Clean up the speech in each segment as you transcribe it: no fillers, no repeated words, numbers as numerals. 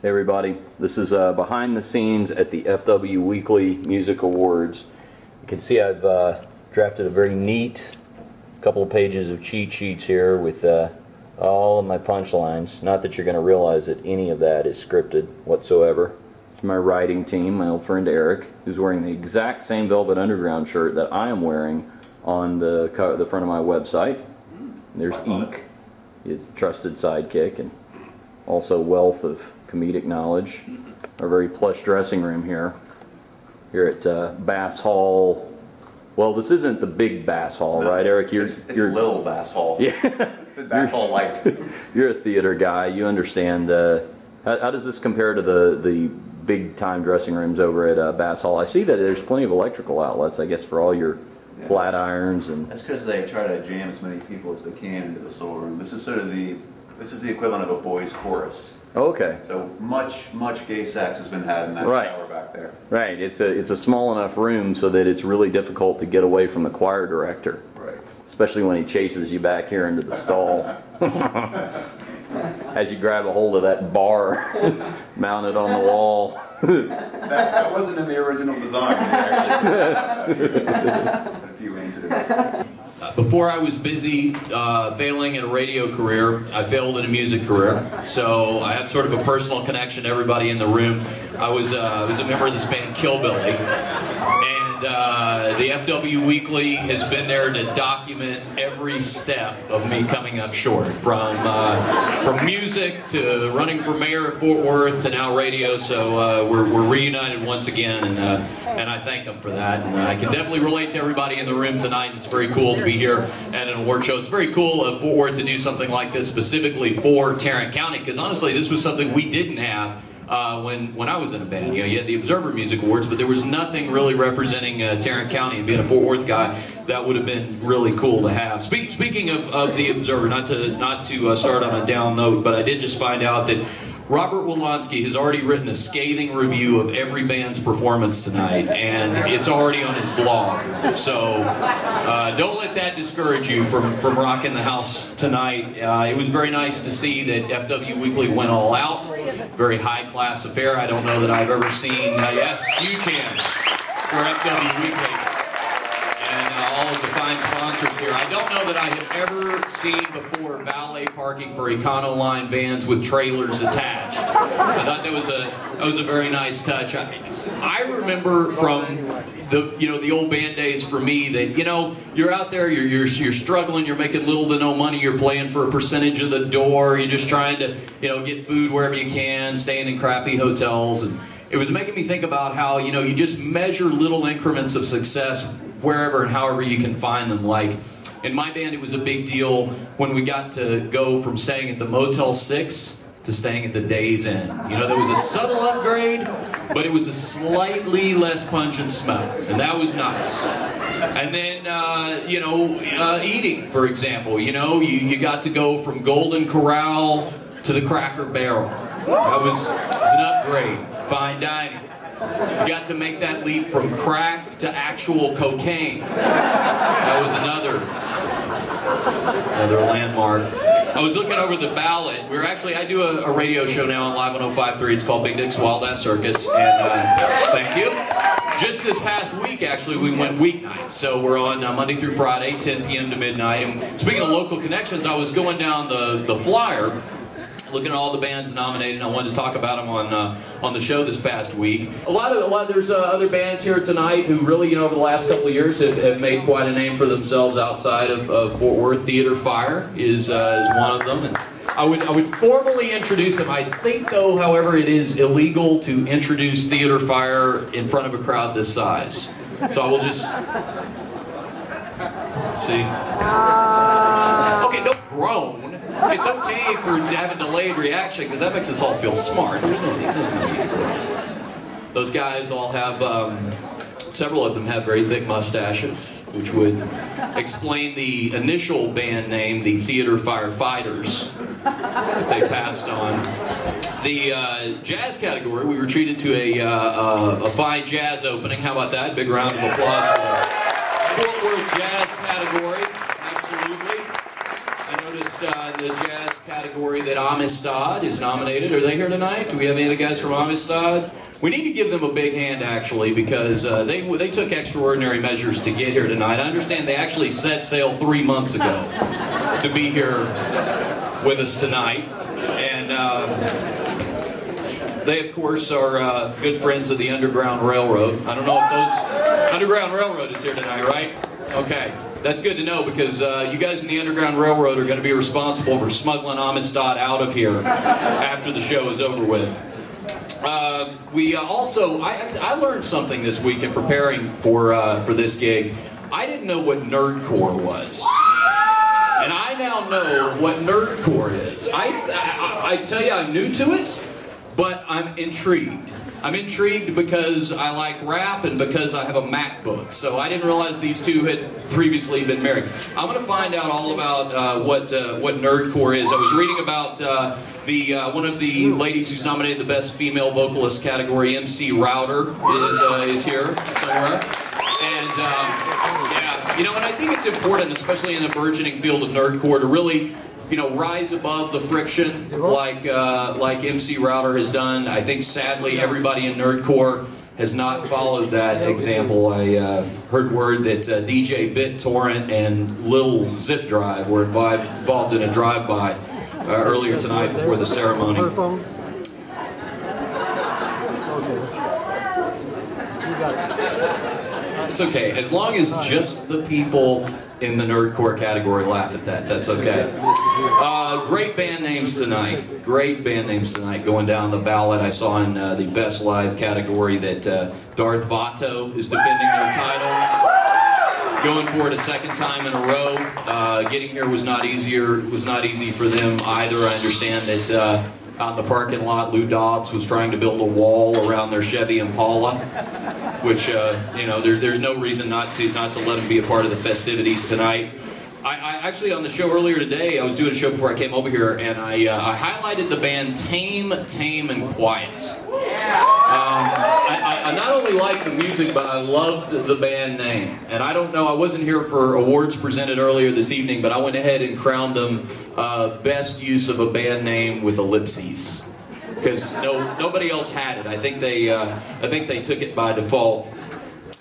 Hey everybody, this is behind the scenes at the FW Weekly Music Awards. You can see I've drafted a very neat couple of pages of cheat sheets here with all of my punchlines. Not that you're going to realize that any of that is scripted whatsoever. It's my writing team, my old friend Eric, who's wearing the exact same Velvet Underground shirt that I am wearing on the front of my website. There's Eek, his trusted sidekick, and also wealth of comedic knowledge. Our very plush dressing room here at Bass Hall. Well, this isn't the big Bass Hall, right, Eric? It's little Bass Hall. Yeah. Bass Hall Light. You're a theater guy. You understand. How does this compare to the big time dressing rooms over at Bass Hall? I see that there's plenty of electrical outlets, I guess, for all your flat irons and. That's because they try to jam as many people as they can into the soul room. This is sort of the equivalent of a boys' chorus. Oh, okay. So much gay sex has been had in that shower back there. Right. It's a small enough room so that it's really difficult to get away from the choir director. Right. Especially when he chases you back here into the stall. As you grab a hold of that bar mounted on the wall. That wasn't in the original design. Actually had a few incidents. Before I was busy failing at a radio career, I failed at a music career. So I have sort of a personal connection to everybody in the room. I was a member of this band Killbilly, and the FW Weekly has been there to document every step of me coming up short, from music to running for mayor of Fort Worth to now radio. So we're reunited once again, and I thank them for that. And I can definitely relate to everybody in the room tonight. It's very cool to be here at an award show. It's very cool of Fort Worth to do something like this specifically for Tarrant County, because honestly, this was something we didn't have when I was in a band. You had the Observer Music Awards, but there was nothing really representing Tarrant County, and being a Fort Worth guy, that would have been really cool to have. Speaking of the Observer, not to start on a down note, but I did just find out that Robert Wolonsky has already written a scathing review of every band's performance tonight, and it's already on his blog. So don't let that discourage you from rocking the house tonight. It was very nice to see that FW Weekly went all out. Very high-class affair. I don't know that I've ever seen, yes, huge hand for FW Weekly. All of the fine sponsors here. I don't know that I have ever seen before valet parking for Econoline vans with trailers attached. I thought that was a very nice touch. I remember from the old band days for me that you're out there, you're struggling, you're making little to no money, you're playing for a percentage of the door, you're just trying to get food wherever you can, staying in crappy hotels, and it was making me think about how you just measure little increments of success wherever and however you can find them. Like in my band, it was a big deal when we got to go from staying at the Motel 6 to staying at the Days Inn. There was a subtle upgrade, but it was a slightly less pungent smell, and that was nice. And then, eating, for example, you got to go from Golden Corral to the Cracker Barrel. That was an upgrade. Fine dining. You got to make that leap from crack to actual cocaine. That was another landmark. I was looking over the ballot. I do a radio show now on Live 105.3. It's called Big Dick's Wild Ass Circus. And thank you. Just this past week, actually, we went weeknights. So we're on Monday through Friday, 10 p.m. to midnight. And speaking of local connections, I was going down the flyer, looking at all the bands nominated. I wanted to talk about them on the show this past week. There's other bands here tonight who really, over the last couple of years have made quite a name for themselves outside of Fort Worth. Theater Fire is one of them, and I would formally introduce them. I think, though, however, it is illegal to introduce Theater Fire in front of a crowd this size. So I will just see. Okay, don't groan. It's okay to have a delayed reaction, because that makes us all feel smart. There's no need. Those guys all have, several of them have very thick mustaches, which would explain the initial band name, the Theater Firefighters, that they passed on. The jazz category, we were treated to a fine jazz opening. How about that? Big round of applause for the Fort Worth jazz category. Absolutely. I noticed noticed in the jazz category that Amistad is nominated. Are they here tonight? Do we have any of the guys from Amistad? We need to give them a big hand, actually, because they took extraordinary measures to get here tonight. I understand they actually set sail 3 months ago to be here with us tonight. And they, of course, are good friends of the Underground Railroad. I don't know if those... Underground Railroad is here tonight, right? Okay. That's good to know, because you guys in the Underground Railroad are going to be responsible for smuggling Amistad out of here after the show is over with. We also, I learned something this week in preparing for this gig. I didn't know what nerdcore was. And I now know what nerdcore is. I tell you, I'm new to it, but I'm intrigued. I'm intrigued because I like rap and because I have a MacBook. So I didn't realize these two had previously been married. I'm going to find out all about what nerdcore is. I was reading about one of the ladies who's nominated the Best Female Vocalist category, MC Router, is here somewhere. And yeah, you know, and I think it's important, especially in the burgeoning field of nerdcore, to really, you know, rise above the friction like MC Router has done. I think sadly everybody in nerdcore has not followed that example. I heard word that DJ BitTorrent and Lil Zip Drive were involved in a drive-by earlier tonight before the ceremony. It's okay, as long as just the people in the nerdcore category laugh at that, that's okay. Great band names tonight. Great band names tonight going down the ballot. I saw in the Best Live category that Darth Vato is defending their title. Going for it a second time in a row. Getting here was not easy for them either. I understand that out in the parking lot, Lou Dobbs was trying to build a wall around their Chevy Impala, which you know, there's no reason not to let him be a part of the festivities tonight. I actually, on the show earlier today, I was doing a show before I came over here, and I highlighted the band Tame, and Quiet. I not only like the music, but I loved the band name. And I don't know, I wasn't here for awards presented earlier this evening, but I went ahead and crowned them best use of a band name with ellipses, because nobody else had it. I think they took it by default.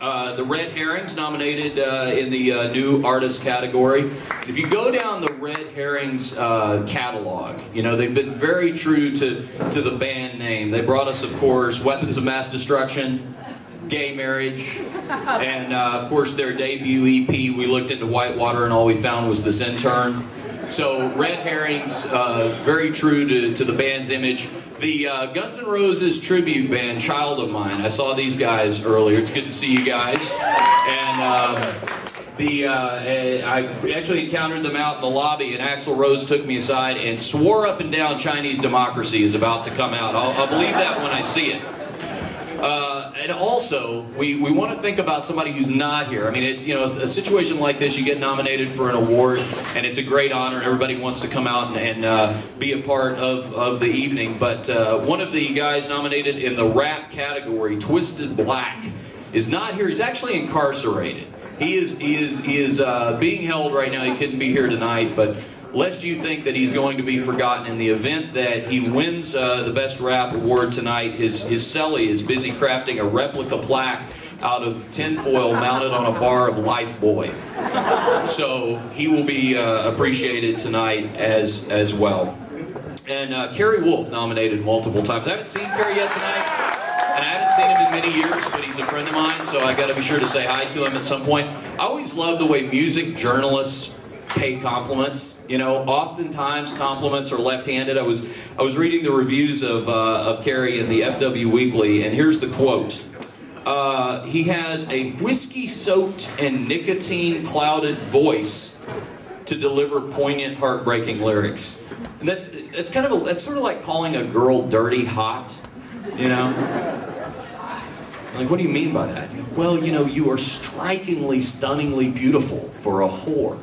The Red Herrings nominated in the new artist category. If you go down the Red Herrings catalog, you know, they've been very true to the band name. They brought us, of course, Weapons of Mass Destruction, Gay Marriage, and of course their debut EP, We Looked Into Whitewater and All We Found Was This Intern. So Red Herrings, very true to the band's image. The Guns N' Roses tribute band, Child of Mine. I saw these guys earlier. It's good to see you guys. And I actually encountered them out in the lobby, and Axl Rose took me aside and swore up and down Chinese Democracy is about to come out. I'll believe that when I see it. And also, we want to think about somebody who's not here. I mean, it's, you know, a situation like this, you get nominated for an award, and it's a great honor, and everybody wants to come out and be a part of the evening. But one of the guys nominated in the rap category, Twisted Black, is not here. He's actually incarcerated. He is being held right now. He couldn't be here tonight, but lest you think that he's going to be forgotten, in the event that he wins the Best Rap Award tonight, his cellie is busy crafting a replica plaque out of tinfoil mounted on a bar of Lifebuoy. So he will be appreciated tonight as well. And Kerry Wolf nominated multiple times. I haven't seen Kerry yet tonight, and I haven't seen him in many years, but he's a friend of mine, so I got to be sure to say hi to him at some point. I always love the way music journalists pay compliments. You know, oftentimes compliments are left-handed. I was reading the reviews of Kerry in the FW Weekly, and here's the quote. He has a whiskey-soaked and nicotine-clouded voice to deliver poignant, heartbreaking lyrics. And that's sort of like calling a girl dirty hot, you know? Like, what do you mean by that? Well, you know, you are strikingly, stunningly beautiful for a whore.